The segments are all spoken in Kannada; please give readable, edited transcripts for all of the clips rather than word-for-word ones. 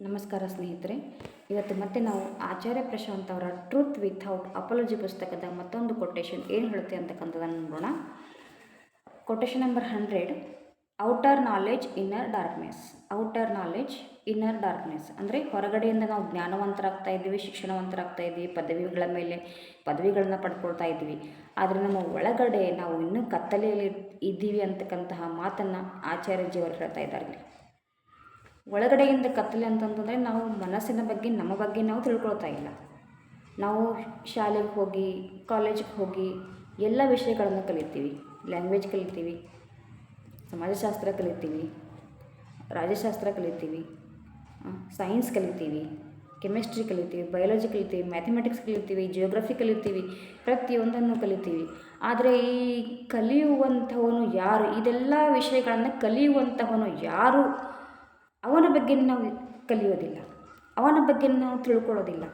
ನಮಸ್ಕಾರ ಸ್ನೇಹಿತರೆ. ಇವತ್ತು ಮತ್ತೆ ನಾವು ಆಚಾರ್ಯ ಪ್ರಶಾಂತ್ ಅವರ ಟ್ರೂತ್ ವಿಥೌಟ್ ಅಪಾಲಜಿ ಪುಸ್ತಕದ ಮತ್ತೊಂದು ಕೊಟೇಶನ್ ಏನು ಹೇಳುತ್ತೆ ಅಂತಕ್ಕಂಥದ್ದನ್ನು ನೋಡೋಣ. Quotation number 100. Outer knowledge inner darkness. Outer knowledge inner darkness ಅಂದರೆ ಹೊರಗಡೆಯಿಂದ ನಾವು ಜ್ಞಾನವಂತರಾಗ್ತಾ ಇದ್ದೀವಿ, ಶಿಕ್ಷಣವಂತರಾಗ್ತಾ ಇದ್ದೀವಿ, ಪದವಿಗಳ ಮೇಲೆ ಪದವಿಗಳನ್ನ ಪಡ್ಕೊಳ್ತಾ ಇದ್ದೀವಿ. ಆದರೆ ನಮ್ಮ ಒಳಗಡೆ ನಾವು ಇನ್ನೂ ಕತ್ತಲೆಯಲ್ಲಿ ಇದ್ದೀವಿ ಅಂತಕ್ಕಂತಹ ಮಾತನ್ನು ಆಚಾರ್ಯಜಿಯವರು ಹೇಳ್ತಾ ಇದ್ದಾರೆ. ಒಳಗಡೆಯಿಂದ ಕತ್ತಲೆ ಅಂತಂತಂದರೆ ನಾವು ಮನಸ್ಸಿನ ಬಗ್ಗೆ ನಮ್ಮ ಬಗ್ಗೆ ನಾವು ತಿಳ್ಕೊಳ್ತಾ ಇಲ್ಲ. ನಾವು ಶಾಲೆಗೆ ಹೋಗಿ ಕಾಲೇಜಿಗೆ ಹೋಗಿ ಎಲ್ಲ ವಿಷಯಗಳನ್ನು ಕಲಿತೀವಿ. ಲ್ಯಾಂಗ್ವೇಜ್ ಕಲಿತೀವಿ, ಸಮಾಜಶಾಸ್ತ್ರ ಕಲಿತೀವಿ, ರಾಜ್ಯಶಾಸ್ತ್ರ ಕಲಿತೀವಿ, ಸೈನ್ಸ್ ಕಲಿತೀವಿ, ಕೆಮಿಸ್ಟ್ರಿ ಕಲಿತೀವಿ, ಬಯಾಲಜಿ ಕಲಿತೀವಿ, ಮ್ಯಾಥಮೆಟಿಕ್ಸ್ ಕಲಿತೀವಿ, ಜಿಯೋಗ್ರಫಿ ಕಲಿತೀವಿ, ಪ್ರತಿಯೊಂದನ್ನು ಕಲಿತೀವಿ. ಆದರೆ ಈ ಕಲಿಯುವಂಥವನು ಯಾರು, ಇದೆಲ್ಲ ವಿಷಯಗಳನ್ನು ಕಲಿಯುವಂಥವನು ಯಾರು, ಅವನ ಬಗ್ಗೆ ನಾವು ಕಲಿಯೋದಿಲ್ಲ, ಅವನ ಬಗ್ಗೆ ನಾವು ತಿಳ್ಕೊಳ್ಳೋದಿಲ್ಲ.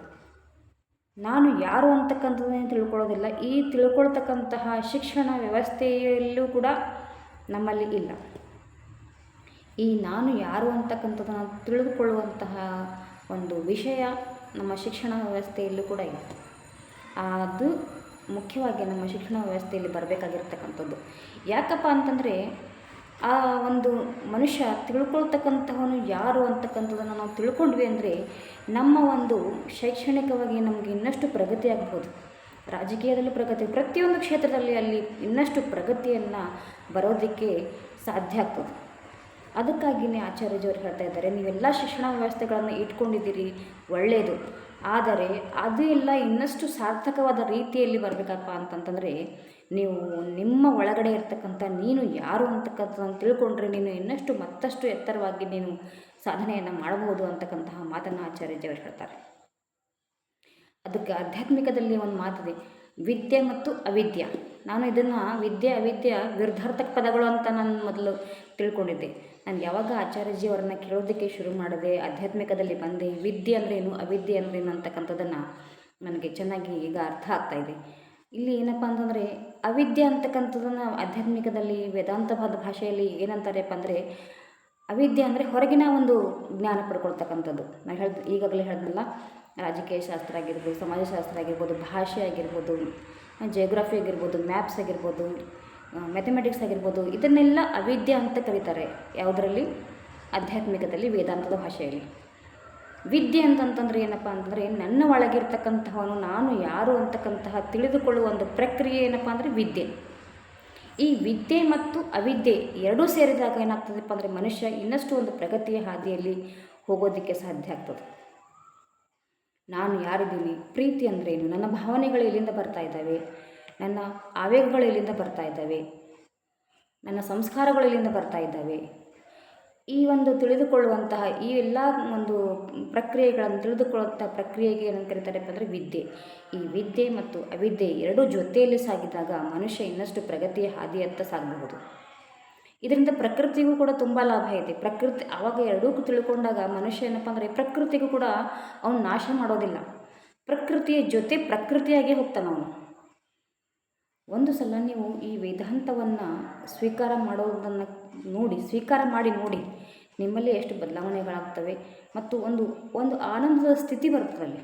ನಾನು ಯಾರು ಅಂತಕ್ಕಂಥದ್ದನ್ನೇ ತಿಳ್ಕೊಳ್ಳೋದಿಲ್ಲ. ಈ ತಿಳ್ಕೊಳ್ತಕ್ಕಂತಹ ಶಿಕ್ಷಣ ವ್ಯವಸ್ಥೆಯಲ್ಲೂ ಕೂಡ ನಮ್ಮಲ್ಲಿ ಇಲ್ಲ. ಈ ನಾನು ಯಾರು ಅಂತಕ್ಕಂಥದ್ದನ್ನು ತಿಳಿದುಕೊಳ್ಳುವಂತಹ ಒಂದು ವಿಷಯ ನಮ್ಮ ಶಿಕ್ಷಣ ವ್ಯವಸ್ಥೆಯಲ್ಲೂ ಕೂಡ ಇಲ್ಲ. ಅದು ಮುಖ್ಯವಾಗಿ ನಮ್ಮ ಶಿಕ್ಷಣ ವ್ಯವಸ್ಥೆಯಲ್ಲಿ ಬರಬೇಕಾಗಿರ್ತಕ್ಕಂಥದ್ದು. ಯಾಕಪ್ಪ ಅಂತಂದರೆ ಆ ಒಂದು ಮನುಷ್ಯ ತಿಳ್ಕೊಳ್ತಕ್ಕಂಥವನು ಯಾರು ಅಂತಕ್ಕಂಥದ್ದನ್ನು ನಾವು ತಿಳ್ಕೊಂಡ್ವಿ ಅಂದರೆ ನಮ್ಮ ಒಂದು ಶೈಕ್ಷಣಿಕವಾಗಿ ನಮಗೆ ಇನ್ನಷ್ಟು ಪ್ರಗತಿ ಆಗ್ಬೋದು. ರಾಜಕೀಯದಲ್ಲಿ ಪ್ರಗತಿ, ಪ್ರತಿಯೊಂದು ಕ್ಷೇತ್ರದಲ್ಲಿ ಅಲ್ಲಿ ಇನ್ನಷ್ಟು ಪ್ರಗತಿಯನ್ನು ಬರೋದಕ್ಕೆ ಸಾಧ್ಯ ಆಗ್ತದೆ. ಅದಕ್ಕಾಗಿಯೇ ಆಚಾರ್ಯಜಿಯವರು ಹೇಳ್ತಾ ಇದ್ದಾರೆ, ನೀವೆಲ್ಲ ಶಿಕ್ಷಣ ವ್ಯವಸ್ಥೆಗಳನ್ನು ಇಟ್ಕೊಂಡಿದ್ದೀರಿ, ಒಳ್ಳೆಯದು. ಆದರೆ ಅದು ಎಲ್ಲ ಇನ್ನಷ್ಟು ಸಾರ್ಥಕವಾದ ರೀತಿಯಲ್ಲಿ ಬರಬೇಕಪ್ಪ ಅಂತಂತಂದರೆ ನೀವು ನಿಮ್ಮ ಒಳಗಡೆ ಇರ್ತಕ್ಕಂಥ ನೀನು ಯಾರು ಅಂತಕ್ಕಂಥದ್ದನ್ನು ತಿಳ್ಕೊಂಡ್ರೆ ನೀನು ಇನ್ನಷ್ಟು ಮತ್ತಷ್ಟು ಎತ್ತರವಾಗಿ ನೀನು ಸಾಧನೆಯನ್ನು ಮಾಡಬಹುದು ಅಂತಕ್ಕಂತಹ ಮಾತನ್ನು ಆಚಾರ್ಯಜಿಯವರು ಹೇಳ್ತಾರೆ. ಅದಕ್ಕೆ ಆಧ್ಯಾತ್ಮಿಕದಲ್ಲಿ ಒಂದು ಮಾತಿದೆ, ವಿದ್ಯೆ ಮತ್ತು ಅವಿದ್ಯೆ. ನಾನು ಇದನ್ನು ವಿದ್ಯೆ ಅವಿದ್ಯೆ ವಿರುದ್ಧಾರ್ಥಕ ಪದಗಳು ಅಂತ ನಾನು ಮೊದಲು ತಿಳ್ಕೊಂಡಿದ್ದೆ. ನಾನು ಯಾವಾಗ ಆಚಾರ್ಯಜಿಯವರನ್ನ ಕೇಳೋದಕ್ಕೆ ಶುರು ಮಾಡಿದೆ, ಆಧ್ಯಾತ್ಮಿಕದಲ್ಲಿ ಬಂದೆ, ವಿದ್ಯೆ ಅಂದ್ರೇನು ಅವಿದ್ಯೆ ಅಂದ್ರೇನು ಅಂತಕ್ಕಂಥದ್ದನ್ನು ನನಗೆ ಚೆನ್ನಾಗಿ ಈಗ ಅರ್ಥ ಆಗ್ತಾಯಿದೆ. ಇಲ್ಲಿ ಏನಪ್ಪ ಅಂತಂದರೆ ಅವಿದ್ಯೆ ಅಂತಕ್ಕಂಥದ್ದನ್ನು ಆಧ್ಯಾತ್ಮಿಕದಲ್ಲಿ ವೇದಾಂತವಾದ ಭಾಷೆಯಲ್ಲಿ ಏನಂತಾರೆಪ್ಪ ಅಂದರೆ ಅವಿದ್ಯೆ ಅಂದರೆ ಹೊರಗಿನ ಒಂದು ಜ್ಞಾನ ಪಡ್ಕೊಳ್ತಕ್ಕಂಥದ್ದು. ನಾನು ಈಗಾಗಲೇ ಹೇಳಿದ್ನಲ್ಲ, ರಾಜಕೀಯ ಶಾಸ್ತ್ರ ಆಗಿರ್ಬೋದು, ಸಮಾಜಶಾಸ್ತ್ರ ಆಗಿರ್ಬೋದು, ಭಾಷೆ ಆಗಿರ್ಬೋದು, ಜಿಯೋಗ್ರಫಿ ಆಗಿರ್ಬೋದು, ಮ್ಯಾಪ್ಸ್ ಆಗಿರ್ಬೋದು, ಮ್ಯಾಥಮೆಟಿಕ್ಸ್ ಆಗಿರ್ಬೋದು, ಇದನ್ನೆಲ್ಲ ಅವಿದ್ಯೆ ಅಂತ ಕರೀತಾರೆ. ಯಾವುದರಲ್ಲಿ? ಆಧ್ಯಾತ್ಮಿಕದಲ್ಲಿ, ವೇದಾಂತದ ಭಾಷೆಯಲ್ಲಿ. ವಿದ್ಯೆ ಅಂತಂತಂದರೆ ಏನಪ್ಪ ಅಂತಂದರೆ ನನ್ನ ಒಳಗಿರ್ತಕ್ಕಂಥವನು ನಾನು ಯಾರು ಅಂತಕ್ಕಂತಹ ತಿಳಿದುಕೊಳ್ಳುವ ಒಂದು ಪ್ರಕ್ರಿಯೆ ಏನಪ್ಪ ಅಂದರೆ ವಿದ್ಯೆ. ಈ ವಿದ್ಯೆ ಮತ್ತು ಅವಿದ್ಯೆ ಎರಡೂ ಸೇರಿದಾಗ ಏನಾಗ್ತದಪ್ಪ ಅಂದರೆ ಮನುಷ್ಯ ಇನ್ನಷ್ಟು ಒಂದು ಪ್ರಗತಿಯ ಹಾದಿಯಲ್ಲಿ ಹೋಗೋದಕ್ಕೆ ಸಾಧ್ಯ ಆಗ್ತದೆ. ನಾನು ಯಾರಿದ್ದೀನಿ, ಪ್ರೀತಿ ಅಂದ್ರೇನು, ನನ್ನ ಭಾವನೆಗಳು ಎಲ್ಲಿಂದ ಬರ್ತಾ ಇದ್ದಾವೆ, ನನ್ನ ಆವೇಗಗಳು ಎಲ್ಲಿಂದ ಬರ್ತಾ ಇದ್ದಾವೆ, ನನ್ನ ಸಂಸ್ಕಾರಗಳು ಎಲ್ಲಿಂದ ಬರ್ತಾ ಇದ್ದಾವೆ, ಈ ಒಂದು ತಿಳಿದುಕೊಳ್ಳುವಂತಹ ಈ ಎಲ್ಲ ಒಂದು ಪ್ರಕ್ರಿಯೆಗಳನ್ನು ತಿಳಿದುಕೊಳ್ಳುವಂಥ ಪ್ರಕ್ರಿಯೆಗೆ ಏನಂತ ಕರೀತಾರಪ್ಪ ಅಂದರೆ ವಿದ್ಯೆ. ಈ ವಿದ್ಯೆ ಮತ್ತು ಅವಿದ್ಯೆ ಎರಡೂ ಜೊತೆಯಲ್ಲಿ ಸಾಗಿದಾಗ ಮನುಷ್ಯ ಇನ್ನಷ್ಟು ಪ್ರಗತಿಯ ಹಾದಿಯತ್ತ ಸಾಗಬಹುದು. ಇದರಿಂದ ಪ್ರಕೃತಿಗೂ ಕೂಡ ತುಂಬ ಲಾಭ ಇದೆ. ಪ್ರಕೃತಿ ಆವಾಗ ಎರಡೂ ತಿಳ್ಕೊಂಡಾಗ ಮನುಷ್ಯ ಏನಪ್ಪ ಅಂದರೆ ಪ್ರಕೃತಿಗೂ ಕೂಡ ಅವನು ನಾಶ ಮಾಡೋದಿಲ್ಲ, ಪ್ರಕೃತಿಯ ಜೊತೆ ಪ್ರಕೃತಿಯಾಗೇ ಹೋಗ್ತಾನೆ ಅವನು. ಒಂದು ಸಲ ನೀವು ಈ ವೇದಾಂತವನ್ನು ಸ್ವೀಕಾರ ಮಾಡಿ ನೋಡಿ ನಿಮ್ಮಲ್ಲಿ ಎಷ್ಟು ಬದಲಾವಣೆಗಳಾಗ್ತವೆ ಮತ್ತು ಒಂದು ಆನಂದದ ಸ್ಥಿತಿ ಬರ್ತದಲ್ಲಿ.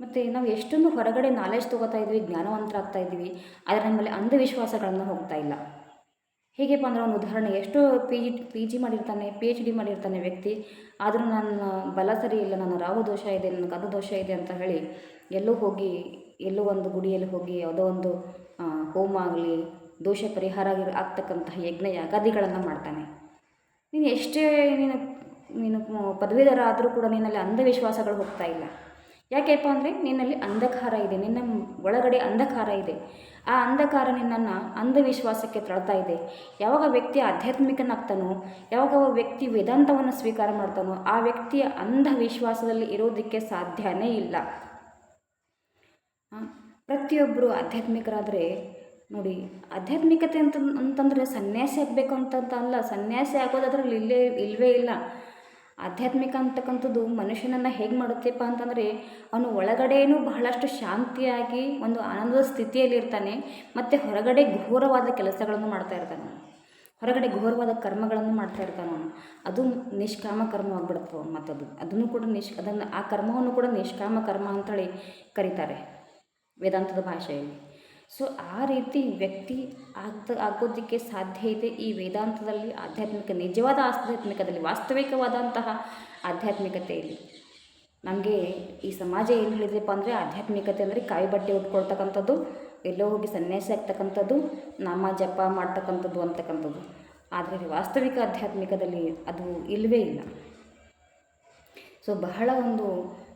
ಮತ್ತು ನಾವು ಎಷ್ಟೊಂದು ಹೊರಗಡೆ ನಾಲೆಜ್ ತೊಗೋತಾ ಇದ್ವಿ, ಜ್ಞಾನವಂತರಾಗ್ತಾ ಇದ್ವಿ, ಆದರೆ ನಮ್ಮಲ್ಲಿ ಅಂಧವಿಶ್ವಾಸಗಳನ್ನು ಹೋಗ್ತಾ ಇಲ್ಲ. ಹೇಗೆಪ್ಪ ಅಂದರೆ ಒಂದು ಉದಾಹರಣೆ, ಎಷ್ಟೋ ಪಿ ಜಿ ಮಾಡಿರ್ತಾನೆ, PhD ಮಾಡಿರ್ತಾನೆ ವ್ಯಕ್ತಿ, ಆದರೂ ನನ್ನ ಬಲ ಸರಿ ಇಲ್ಲ, ನನ್ನ ರಾಹು ದೋಷ ಇದೆ, ನನಗೆ ಅದು ದೋಷ ಇದೆ ಅಂತ ಹೇಳಿ ಎಲ್ಲೋ ಒಂದು ಗುಡಿಯಲ್ಲಿ ಹೋಗಿ ಯಾವುದೋ ಒಂದು ಹೋಮ ಆಗಲಿ, ದೋಷ ಪರಿಹಾರ ಆಗ್ತಕ್ಕಂತಹ ಯಜ್ಞ ಯಾಗಾದಿಗಳನ್ನು ಮಾಡ್ತಾನೆ. ನೀನು ಎಷ್ಟೇ ನೀನು ಪದವೀಧರ ಆದರೂ ಕೂಡ ನಿನ್ನಲ್ಲಿ ಅಂಧವಿಶ್ವಾಸಗಳು ಹೋಗ್ತಾ ಇಲ್ಲ. ಯಾಕೆಪ್ಪ ಅಂದರೆ ನಿನ್ನಲ್ಲಿ ಅಂಧಕಾರ ಇದೆ, ನಿನ್ನ ಒಳಗಡೆ ಅಂಧಕಾರ ಇದೆ. ಆ ಅಂಧಕಾರ ನಿನ್ನನ್ನು ಅಂಧವಿಶ್ವಾಸಕ್ಕೆ ತಳ್ತಾ ಇದೆ. ಯಾವಾಗ ವ್ಯಕ್ತಿ ಆಧ್ಯಾತ್ಮಿಕನಾಗ್ತಾನೋ, ಯಾವಾಗ ವ್ಯಕ್ತಿ ವೇದಾಂತವನ್ನು ಸ್ವೀಕಾರ ಮಾಡ್ತಾನೋ, ಆ ವ್ಯಕ್ತಿಯ ಅಂಧವಿಶ್ವಾಸದಲ್ಲಿ ಇರೋದಕ್ಕೆ ಸಾಧ್ಯನೇ ಇಲ್ಲ. ಪ್ರತಿಯೊಬ್ಬರು ಆಧ್ಯಾತ್ಮಿಕರಾದರೆ ನೋಡಿ, ಆಧ್ಯಾತ್ಮಿಕತೆ ಅಂತಂದರೆ ಸನ್ಯಾಸಿ ಆಗಬೇಕು ಅಂತ ಅಲ್ಲ. ಸನ್ಯಾಸಿ ಆಗೋದಾದ್ರಲ್ಲಿ ಇಲ್ಲವೇ ಇಲ್ಲ. ಆಧ್ಯಾತ್ಮಿಕ ಅಂತಕ್ಕಂಥದ್ದು ಮನುಷ್ಯನನ್ನು ಹೇಗೆ ಮಾಡುತ್ತೆಪ್ಪ ಅಂತಂದರೆ ಅವನು ಒಳಗಡೆಯೂ ಬಹಳಷ್ಟು ಶಾಂತಿಯಾಗಿ ಒಂದು ಆನಂದದ ಸ್ಥಿತಿಯಲ್ಲಿರ್ತಾನೆ, ಮತ್ತು ಹೊರಗಡೆ ಘೋರವಾದ ಕೆಲಸಗಳನ್ನು ಮಾಡ್ತಾ ಇರ್ತಾನೆ. ಹೊರಗಡೆ ಘೋರವಾದ ಕರ್ಮಗಳನ್ನು ಮಾಡ್ತಾ ಇರ್ತಾನೆ ಅವನು. ಅದು ನಿಷ್ಕಾಮ ಕರ್ಮ ಆಗ್ಬಿಡುತ್ತೆ ಮತ್ತದು ಅದನ್ನು ಕೂಡ ಆ ಕರ್ಮವನ್ನು ಕೂಡ ನಿಷ್ಕಾಮ ಕರ್ಮ ಅಂತೇಳಿ ಕರೀತಾರೆ ವೇದಾಂತದ ಭಾಷೆಯಲ್ಲಿ. ಸೊ ಆ ರೀತಿ ವ್ಯಕ್ತಿ ಆಗೋದಕ್ಕೆ ಸಾಧ್ಯ ಇದೆ ಈ ವೇದಾಂತದಲ್ಲಿ, ನಿಜವಾದ ಆಧ್ಯಾತ್ಮಿಕದಲ್ಲಿ, ವಾಸ್ತವಿಕವಾದಂತಹ ಆಧ್ಯಾತ್ಮಿಕತೆಯಲ್ಲಿ. ನಮಗೆ ಈ ಸಮಾಜ ಏನು ಹೇಳಿದ್ರಪ್ಪ ಅಂದರೆ ಆಧ್ಯಾತ್ಮಿಕತೆ ಅಂದರೆ ಕಾಯಿ ಬಟ್ಟೆ ಉಟ್ಕೊಳ್ತಕ್ಕಂಥದ್ದು, ಎಲ್ಲೋ ಹೋಗಿ ಸನ್ಯಾಸಿ ಆಗ್ತಕ್ಕಂಥದ್ದು, ನಾಮ ಜಪ ಮಾಡ್ತಕ್ಕಂಥದ್ದು ಅಂತಕ್ಕಂಥದ್ದು. ಆದರೆ ವಾಸ್ತವಿಕ ಆಧ್ಯಾತ್ಮಿಕದಲ್ಲಿ ಅದು ಇಲ್ಲವೇ ಇಲ್ಲ. ಸೊ ಬಹಳ ಒಂದು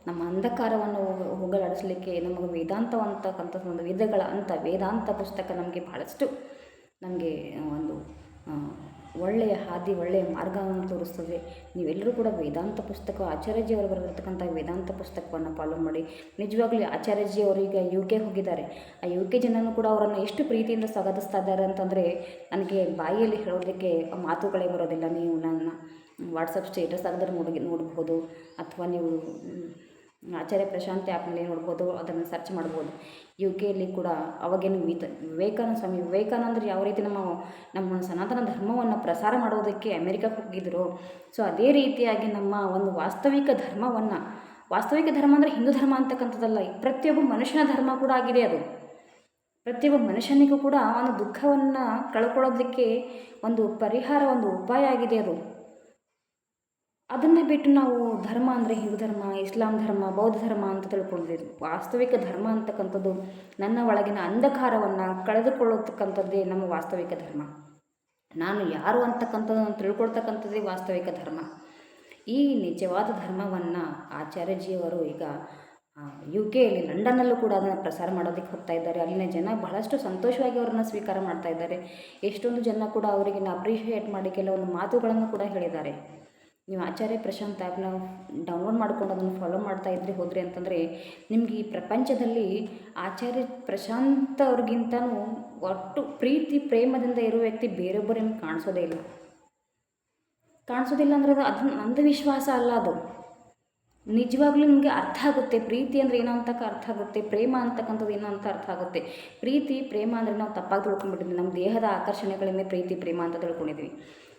ನಮ್ಮ ಅಂಧಕಾರವನ್ನು ಹೋಗಲಾಡಿಸಲಿಕ್ಕೆ ನಮಗೆ ವೇದಾಂತ ಅಂತಕ್ಕಂಥದ್ದು ಒಂದು ವೇದಾಂತ ಪುಸ್ತಕ ನಮಗೆ ಬಹಳಷ್ಟು ನಮಗೆ ಒಂದು ಒಳ್ಳೆಯ ಹಾದಿ, ಒಳ್ಳೆಯ ಮಾರ್ಗವನ್ನು ತೋರಿಸ್ತದೆ. ನೀವೆಲ್ಲರೂ ಕೂಡ ವೇದಾಂತ ಪುಸ್ತಕ, ಆಚಾರ್ಯಜಿಯವರು ಬರೆದಿರ್ತಕ್ಕಂಥ ವೇದಾಂತ ಪುಸ್ತಕವನ್ನು ಫಾಲೋ ಮಾಡಿ. ನಿಜವಾಗ್ಲೂ ಆಚಾರ್ಯಜಿಯವರು ಈಗ UK ಹೋಗಿದ್ದಾರೆ. ಆ UK ಜನನು ಕೂಡ ಅವರನ್ನು ಎಷ್ಟು ಪ್ರೀತಿಯಿಂದ ಸ್ವಾಗತಿಸ್ತಾ ಇದ್ದಾರೆ ಅಂತಂದರೆ ನನಗೆ ಬಾಯಿಯಲ್ಲಿ ಹೇಳೋದಕ್ಕೆ ಮಾತುಗಳೇ ಬರೋದಿಲ್ಲ. ನೀವು ನನ್ನ ವಾಟ್ಸಪ್ ಸ್ಟೇಟಸ್ ಆಗಿದ್ರೆ ನೋಡ್ಬೋದು, ಅಥವಾ ನೀವು ಆಚಾರ್ಯ ಪ್ರಶಾಂತ್ ಆ್ಯಪ್ನಲ್ಲಿ ನೋಡ್ಬೋದು, ಅದನ್ನು ಸರ್ಚ್ ಮಾಡ್ಬೋದು. UK ಕೂಡ ಅವಾಗೇನು ಸ್ವಾಮಿ ವಿವೇಕಾನಂದರು ಯಾವ ರೀತಿ ನಮ್ಮ ಸನಾತನ ಧರ್ಮವನ್ನು ಪ್ರಸಾರ ಮಾಡೋದಕ್ಕೆ ಅಮೆರಿಕಕ್ಕೆ ಹೋಗಿದ್ರು. ಸೊ ಅದೇ ರೀತಿಯಾಗಿ ನಮ್ಮ ಒಂದು ವಾಸ್ತವಿಕ ಧರ್ಮ ಅಂದರೆ ಹಿಂದೂ ಧರ್ಮ ಅಂತಕ್ಕಂಥದ್ದಲ್ಲ, ಪ್ರತಿಯೊಬ್ಬ ಮನುಷ್ಯನ ಧರ್ಮ ಕೂಡ ಆಗಿದೆ ಅದು. ಪ್ರತಿಯೊಬ್ಬ ಮನುಷ್ಯನಿಗೂ ಕೂಡ ಒಂದು ದುಃಖವನ್ನು ಕಳ್ಕೊಳ್ಳೋದಕ್ಕೆ ಒಂದು ಪರಿಹಾರ, ಒಂದು ಉಪಾಯ ಆಗಿದೆ ಅದು. ಅದನ್ನು ಬಿಟ್ಟು ನಾವು ಧರ್ಮ ಅಂದರೆ ಹಿಂದೂ ಧರ್ಮ, ಇಸ್ಲಾಂ ಧರ್ಮ, ಬೌದ್ಧ ಧರ್ಮ ಅಂತ ತಿಳ್ಕೊಂಡಿದ್ದೀವಿ. ವಾಸ್ತವಿಕ ಧರ್ಮ ಅಂತಕ್ಕಂಥದ್ದು ನನ್ನ ಒಳಗಿನ ಅಂಧಕಾರವನ್ನು ಕಳೆದುಕೊಳ್ಳತಕ್ಕಂಥದ್ದೇ ನಮ್ಮ ವಾಸ್ತವಿಕ ಧರ್ಮ. ನಾನು ಯಾರು ಅಂತಕ್ಕಂಥದ್ದನ್ನು ತಿಳ್ಕೊಳ್ತಕ್ಕಂಥದ್ದೇ ವಾಸ್ತವಿಕ ಧರ್ಮ. ಈ ನಿಜವಾದ ಧರ್ಮವನ್ನು ಆಚಾರ್ಯಜಿಯವರು ಈಗ UK ಲಂಡನ್ನಲ್ಲೂ ಕೂಡ ಅದನ್ನು ಪ್ರಸಾರ ಮಾಡೋದಕ್ಕೆ ಹೋಗ್ತಾ ಇದ್ದಾರೆ. ಅಲ್ಲಿನ ಜನ ಬಹಳಷ್ಟು ಸಂತೋಷವಾಗಿ ಅವರನ್ನು ಸ್ವೀಕಾರ ಮಾಡ್ತಾ ಇದ್ದಾರೆ. ಎಷ್ಟೊಂದು ಜನ ಕೂಡ ಅವರಿಗೆ ಅಪ್ರಿಷಿಯೇಟ್ ಮಾಡಿ ಕೆಲವೊಂದು ಮಾತುಗಳನ್ನು ಕೂಡ ಹೇಳಿದ್ದಾರೆ. ನೀವು ಆಚಾರ್ಯ ಪ್ರಶಾಂತ್ ಆ್ಯಪ್ನ ಡೌನ್ಲೋಡ್ ಮಾಡ್ಕೊಂಡು ಅದನ್ನು ಫಾಲೋ ಮಾಡ್ತಾ ಹೋದ್ರಿ ಅಂತಂದರೆ ನಿಮಗೆ ಈ ಪ್ರಪಂಚದಲ್ಲಿ ಆಚಾರ್ಯ ಪ್ರಶಾಂತ್ ಅವ್ರಿಗಿಂತನೂ ಒಟ್ಟು ಪ್ರೀತಿ ಪ್ರೇಮದಿಂದ ಇರೋ ವ್ಯಕ್ತಿ ಬೇರೊಬ್ಬರು ನಿಮ್ಗೆ ಕಾಣಿಸೋದಿಲ್ಲ ಅಂದರೆ ಅದು ಅಂಧವಿಶ್ವಾಸ ಅಲ್ಲ, ಅದು ನಿಜವಾಗ್ಲೂ ನಿಮಗೆ ಅರ್ಥ ಆಗುತ್ತೆ. ಪ್ರೀತಿ ಅಂದರೆ ಏನೋ ಅಂತ ಅರ್ಥ ಆಗುತ್ತೆ, ಪ್ರೇಮ ಅಂತಕ್ಕಂಥದ್ದು ಏನೋ ಅಂತ ಅರ್ಥ ಆಗುತ್ತೆ. ಪ್ರೀತಿ ಪ್ರೇಮ ಅಂದರೆ ನಾವು ತಪ್ಪಾಗಿ ತಿಳ್ಕೊಂಡ್ಬಿಟ್ಟಿದ್ವಿ. ನಮ್ಮ ದೇಹದ ಆಕರ್ಷಣೆಗಳಿಂದ ಪ್ರೀತಿ ಪ್ರೇಮ ಅಂತ ತಿಳ್ಕೊಂಡಿದ್ವಿ.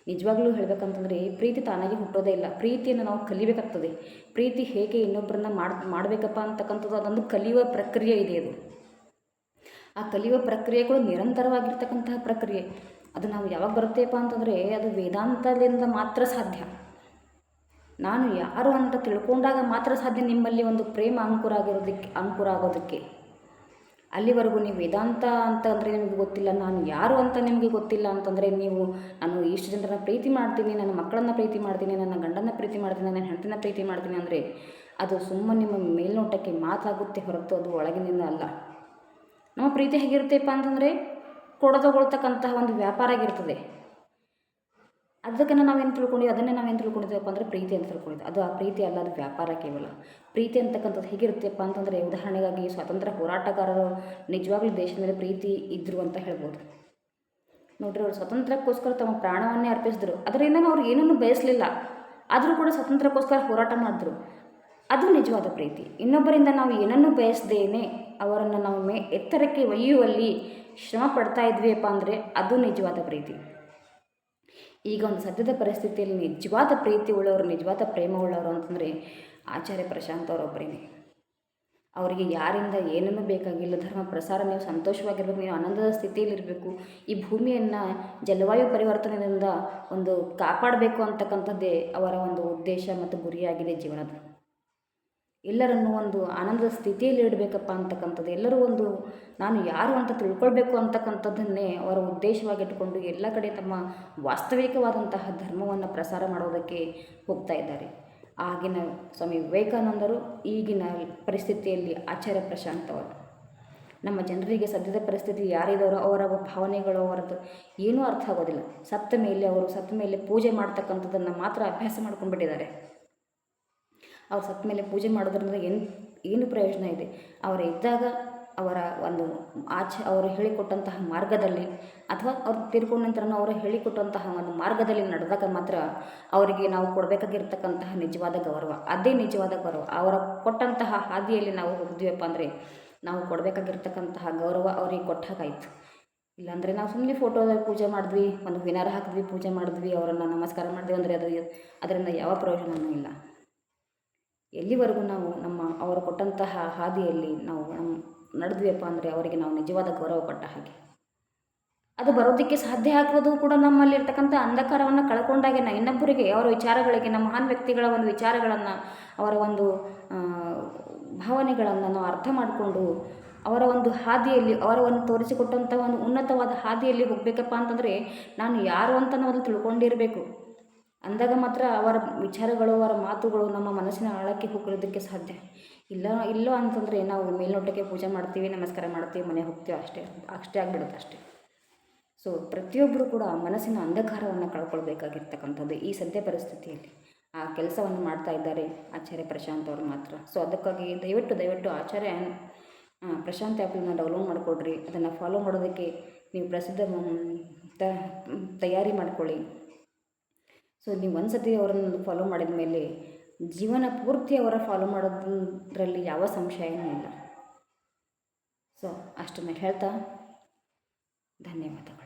ನಿಜವಾಗ್ಲೂ ಹೇಳಬೇಕಂತಂದರೆ ಪ್ರೀತಿ ತಾನಾಗಿ ಹುಟ್ಟೋದೇ ಇಲ್ಲ. ಪ್ರೀತಿಯನ್ನು ನಾವು ಕಲಿಬೇಕಾಗ್ತದೆ. ಪ್ರೀತಿ ಹೇಗೆ ಇನ್ನೊಬ್ಬರನ್ನ ಮಾಡಬೇಕಪ್ಪ ಅಂತಕ್ಕಂಥದ್ದು ಅದೊಂದು ಕಲಿಯುವ ಪ್ರಕ್ರಿಯೆ ಇದೆ. ಅದು ಆ ಕಲಿಯುವ ಪ್ರಕ್ರಿಯೆಗಳು ನಿರಂತರವಾಗಿರ್ತಕ್ಕಂತಹ ಪ್ರಕ್ರಿಯೆ. ಅದು ನಾವು ಯಾವಾಗ ಬರುತ್ತೇಪ್ಪ ಅಂತಂದರೆ ಅದು ವೇದಾಂತದಿಂದ ಮಾತ್ರ ಸಾಧ್ಯ. ನಾನು ಯಾರು ಅಂತ ತಿಳ್ಕೊಂಡಾಗ ಮಾತ್ರ ಸಾಧ್ಯ ನಿಮ್ಮಲ್ಲಿ ಒಂದು ಪ್ರೇಮ ಅಂಕುರ ಆಗೋದಕ್ಕೆ. ಅಲ್ಲಿವರೆಗೂ ನೀವು ವೇದಾಂತ ಅಂತಂದರೆ ನಿಮಗೆ ಗೊತ್ತಿಲ್ಲ, ನಾನು ಯಾರು ಅಂತ ನಿಮಗೆ ಗೊತ್ತಿಲ್ಲ ಅಂತಂದರೆ ನಾನು ಇಷ್ಟು ಜನರನ್ನ ಪ್ರೀತಿ ಮಾಡ್ತೀನಿ, ನನ್ನ ಮಕ್ಕಳನ್ನು ಪ್ರೀತಿ ಮಾಡ್ತೀನಿ, ನನ್ನ ಗಂಡನ ಪ್ರೀತಿ ಮಾಡ್ತೀನಿ, ನನ್ನ ಹೆಂಡತಿನ ಪ್ರೀತಿ ಮಾಡ್ತೀನಿ ಅಂದರೆ ಅದು ಸುಮ್ಮನೆ ನಿಮ್ಮ ಮೇಲ್ನೋಟಕ್ಕೆ ಮಾತಾಗುತ್ತೆ ಹೊರತು ಅದು ಒಳಗಿನಿಂದ ಅಲ್ಲ. ನಮ್ಮ ಪ್ರೀತಿ ಹೇಗಿರುತ್ತೆಪ್ಪ ಅಂತಂದರೆ ಕೊಡತಗೊಳ್ತಕ್ಕಂತಹ ಒಂದು ವ್ಯಾಪಾರ ಆಗಿರ್ತದೆ. ಅದನ್ನು ನಾವೇನು ತಿಳ್ಕೊಂಡಿದ್ದೀವಪ್ಪ ಅಂದರೆ ಪ್ರೀತಿ ಅಂತ ತಿಳ್ಕೊಂಡಿದ್ದೆ. ಅದು ಆ ಪ್ರೀತಿ ಅಲ್ಲ, ಅದು ವ್ಯಾಪಾರ ಕೇವಲ. ಪ್ರೀತಿ ಅಂತಕ್ಕಂಥದ್ದು ಹೇಗಿರುತ್ತೆಪ್ಪ ಅಂತಂದರೆ ಉದಾಹರಣೆಗಾಗಿ ಸ್ವಾತಂತ್ರ್ಯ ಹೋರಾಟಗಾರರು ನಿಜವಾಗ್ಲೂ ದೇಶದ ಮೇಲೆ ಪ್ರೀತಿ ಇದ್ದರು ಅಂತ ಹೇಳ್ಬೋದು. ನೋಡ್ರಿ, ಅವರು ಸ್ವಾತಂತ್ರ್ಯಕ್ಕೋಸ್ಕರ ತಮ್ಮ ಪ್ರಾಣವನ್ನೇ ಅರ್ಪಿಸಿದ್ರು. ಅದರಿಂದ ಅವ್ರು ಏನನ್ನೂ ಬಯಸಲಿಲ್ಲ, ಆದರೂ ಕೂಡ ಸ್ವಾತಂತ್ರ್ಯಕ್ಕೋಸ್ಕರ ಹೋರಾಟ ಮಾಡಿದ್ರು. ಅದು ನಿಜವಾದ ಪ್ರೀತಿ. ಇನ್ನೊಬ್ಬರಿಂದ ನಾವು ಏನನ್ನೂ ಬಯಸದೇನೆ ಅವರನ್ನು ನಾವು ಎತ್ತರಕ್ಕೆ ಒಯ್ಯುವಲ್ಲಿ ಶ್ರಮ ಪಡ್ತಾ ಇದ್ವಿಯಪ್ಪ ಅಂದರೆ ಅದು ನಿಜವಾದ ಪ್ರೀತಿ. ಈಗ ಒಂದು ಸದ್ಯದ ಪರಿಸ್ಥಿತಿಯಲ್ಲಿ ನಿಜವಾದ ಪ್ರೀತಿ ಉಳ್ಳವರು, ನಿಜವಾದ ಪ್ರೇಮ ಉಳ್ಳವರು ಅಂತಂದರೆ ಆಚಾರ್ಯ ಪ್ರಶಾಂತ್ ಅವರೊಬ್ಬರೇನೆ. ಅವರಿಗೆ ಯಾರಿಂದ ಏನನ್ನೂ ಬೇಕಾಗಿಲ್ಲ. ಧರ್ಮ ಪ್ರಸಾರ, ನೀವು ಸಂತೋಷವಾಗಿರ್ಬೇಕು, ನೀವು ಆನಂದದ ಸ್ಥಿತಿಯಲ್ಲಿರಬೇಕು, ಈ ಭೂಮಿಯನ್ನು ಜಲವಾಯು ಪರಿವರ್ತನೆಯಿಂದ ಒಂದು ಕಾಪಾಡಬೇಕು ಅಂತಕ್ಕಂಥದ್ದೇ ಅವರ ಒಂದು ಉದ್ದೇಶ ಮತ್ತು ಗುರಿಯಾಗಿದೆ ಜೀವನದ. ಎಲ್ಲರನ್ನೂ ಒಂದು ಆನಂದದ ಸ್ಥಿತಿಯಲ್ಲಿ ಇಡಬೇಕಪ್ಪ ಅಂತಕ್ಕಂಥದ್ದು, ಎಲ್ಲರೂ ಒಂದು ನಾನು ಯಾರು ಅಂತ ತಿಳ್ಕೊಳ್ಬೇಕು ಅಂತಕ್ಕಂಥದ್ದನ್ನೇ ಅವರ ಉದ್ದೇಶವಾಗಿಟ್ಟುಕೊಂಡು ಎಲ್ಲ ಕಡೆ ತಮ್ಮ ವಾಸ್ತವಿಕವಾದಂತಹ ಧರ್ಮವನ್ನು ಪ್ರಸಾರ ಮಾಡೋದಕ್ಕೆ ಹೋಗ್ತಾ ಇದ್ದಾರೆ. ಆಗಿನ ಸ್ವಾಮಿ ವಿವೇಕಾನಂದರು, ಈಗಿನ ಪರಿಸ್ಥಿತಿಯಲ್ಲಿ ಆಚಾರ್ಯ ಪ್ರಶಾಂತ್ ಅವರು. ನಮ್ಮ ಜನರಿಗೆ ಸದ್ಯದ ಪರಿಸ್ಥಿತಿ ಯಾರಿದವರೋ ಅವರ ಭಾವನೆಗಳು ಅವರದ್ದು ಏನೂ ಅರ್ಥ ಆಗೋದಿಲ್ಲ. ಸತ್ತ ಮೇಲೆ ಪೂಜೆ ಮಾಡ್ತಕ್ಕಂಥದ್ದನ್ನು ಮಾತ್ರ ಅಭ್ಯಾಸ ಮಾಡ್ಕೊಂಡ್ಬಿಟ್ಟಿದ್ದಾರೆ. ಅವ್ರು ಸತ್ತ ಮೇಲೆ ಪೂಜೆ ಮಾಡೋದ್ರಿಂದ ಏನು ಪ್ರಯೋಜನ ಇದೆ? ಅವರು ಇದ್ದಾಗ ಅವರ ಒಂದು ಅವರು ಹೇಳಿಕೊಟ್ಟಂತಹ ಮಾರ್ಗದಲ್ಲಿ, ಅಥವಾ ಅವ್ರು ತೀರ್ಕೊಂಡ ನಂತರ ಅವರು ಹೇಳಿಕೊಟ್ಟಂತಹ ಒಂದು ಮಾರ್ಗದಲ್ಲಿ ನಡೆದಾಗ ಮಾತ್ರ ಅವರಿಗೆ ನಾವು ಕೊಡಬೇಕಾಗಿರ್ತಕ್ಕಂತಹ ನಿಜವಾದ ಗೌರವ, ಅದೇ ನಿಜವಾದ ಗೌರವ. ಅವರ ಕೊಟ್ಟಂತಹ ಹಾದಿಯಲ್ಲಿ ನಾವು ಹೋಗಿದ್ವಿಯಪ್ಪ ಅಂದರೆ ನಾವು ಕೊಡಬೇಕಾಗಿರ್ತಕ್ಕಂತಹ ಗೌರವ ಅವರಿಗೆ ಕೊಟ್ಟಾಗಾಯಿತು. ಇಲ್ಲಾಂದರೆ ನಾವು ಸುಮ್ಮನೆ ಫೋಟೋದಾಗ ಪೂಜೆ ಮಾಡಿದ್ವಿ, ಒಂದು ಹೂವಿನಾರ ಹಾಕಿದ್ವಿ, ಪೂಜೆ ಮಾಡಿದ್ವಿ, ಅವರನ್ನು ನಮಸ್ಕಾರ ಮಾಡಿದ್ವಿ ಅಂದರೆ ಅದರಿಂದ ಯಾವ ಪ್ರಯೋಜನವೂ ಇಲ್ಲ. ಎಲ್ಲಿವರೆಗೂ ನಾವು ಅವರು ಕೊಟ್ಟಂತಹ ಹಾದಿಯಲ್ಲಿ ನಾವು ನಡೆದ್ವಿಯಪ್ಪ ಅಂದರೆ ಅವರಿಗೆ ನಾವು ನಿಜವಾದ ಗೌರವ ಕೊಟ್ಟ ಹಾಗೆ. ಅದು ಬರೋದಕ್ಕೆ ಸಾಧ್ಯ ಆಗೋದು ಕೂಡ ನಮ್ಮಲ್ಲಿರ್ತಕ್ಕಂಥ ಅಂಧಕಾರವನ್ನು ಕಳ್ಕೊಂಡಾಗೆ ಇನ್ನೊಬ್ಬರಿಗೆ ಅವರ ವಿಚಾರಗಳಿಗೆ, ನಮ್ಮ ಮಹಾನ್ ವ್ಯಕ್ತಿಗಳ ಒಂದು ವಿಚಾರಗಳನ್ನು, ಅವರ ಒಂದು ಭಾವನೆಗಳನ್ನು ನಾವು ಅರ್ಥ ಮಾಡಿಕೊಂಡು ಅವರ ಒಂದು ಹಾದಿಯಲ್ಲಿ, ಅವರ ಒಂದು ತೋರಿಸಿಕೊಟ್ಟಂಥ ಒಂದು ಉನ್ನತವಾದ ಹಾದಿಯಲ್ಲಿ ಹೋಗಬೇಕಪ್ಪ ಅಂತಂದರೆ ನಾನು ಯಾರು ಅಂತ ನಾವು ತಿಳ್ಕೊಂಡಿರಬೇಕು. ಅಂದಾಗ ಮಾತ್ರ ಅವರ ವಿಚಾರಗಳು, ಅವರ ಮಾತುಗಳು ನಮ್ಮ ಮನಸ್ಸಿನ ಆಳಕ್ಕೆ ಹೋಗೋದಕ್ಕೆ ಸಾಧ್ಯ. ಇಲ್ಲ ಅಂತಂದರೆ ನಾವು ಮೇಲ್ನೋಟಕ್ಕೆ ಪೂಜೆ ಮಾಡ್ತೀವಿ, ನಮಸ್ಕಾರ ಮಾಡ್ತೀವಿ, ಮನೆ ಹೋಗ್ತೀವಿ, ಅಷ್ಟೇ ಆಗಿಬಿಡುತ್ತೆ ಅಷ್ಟೇ. ಸೊ ಪ್ರತಿಯೊಬ್ಬರು ಕೂಡ ಮನಸ್ಸಿನ ಅಂಧಕಾರವನ್ನು ಕಳ್ಕೊಳ್ಬೇಕಾಗಿರ್ತಕ್ಕಂಥದ್ದು ಈ ಸದ್ಯ ಪರಿಸ್ಥಿತಿಯಲ್ಲಿ. ಆ ಕೆಲಸವನ್ನು ಮಾಡ್ತಾ ಇದ್ದಾರೆ ಆಚಾರ್ಯ ಪ್ರಶಾಂತ್ ಅವರು ಮಾತ್ರ. ಸೊ ಅದಕ್ಕಾಗಿ ದಯವಿಟ್ಟು ಆಚಾರ್ಯ ಪ್ರಶಾಂತ್ ಆ್ಯಪನ್ನು ಡೌನ್ಲೋಡ್ ಮಾಡಿಕೊಡ್ರಿ. ಅದನ್ನು ಫಾಲೋ ಮಾಡೋದಕ್ಕೆ ನೀವು ತಯಾರಿ ಮಾಡ್ಕೊಳ್ಳಿ. ಸೊ ನೀವು ಒಂದು ಸತಿ ಅವರನ್ನು ಫಾಲೋ ಮಾಡಿದ ಮೇಲೆ ಜೀವನ ಪೂರ್ತಿ ಅವರ ಫಾಲೋ ಮಾಡೋದ್ರಲ್ಲಿ ಯಾವ ಸಂಶಯನೂ ಇಲ್ಲ. ಸೊ ಅಷ್ಟನ್ನು ಹೇಳ್ತಾ ಧನ್ಯವಾದಗಳು.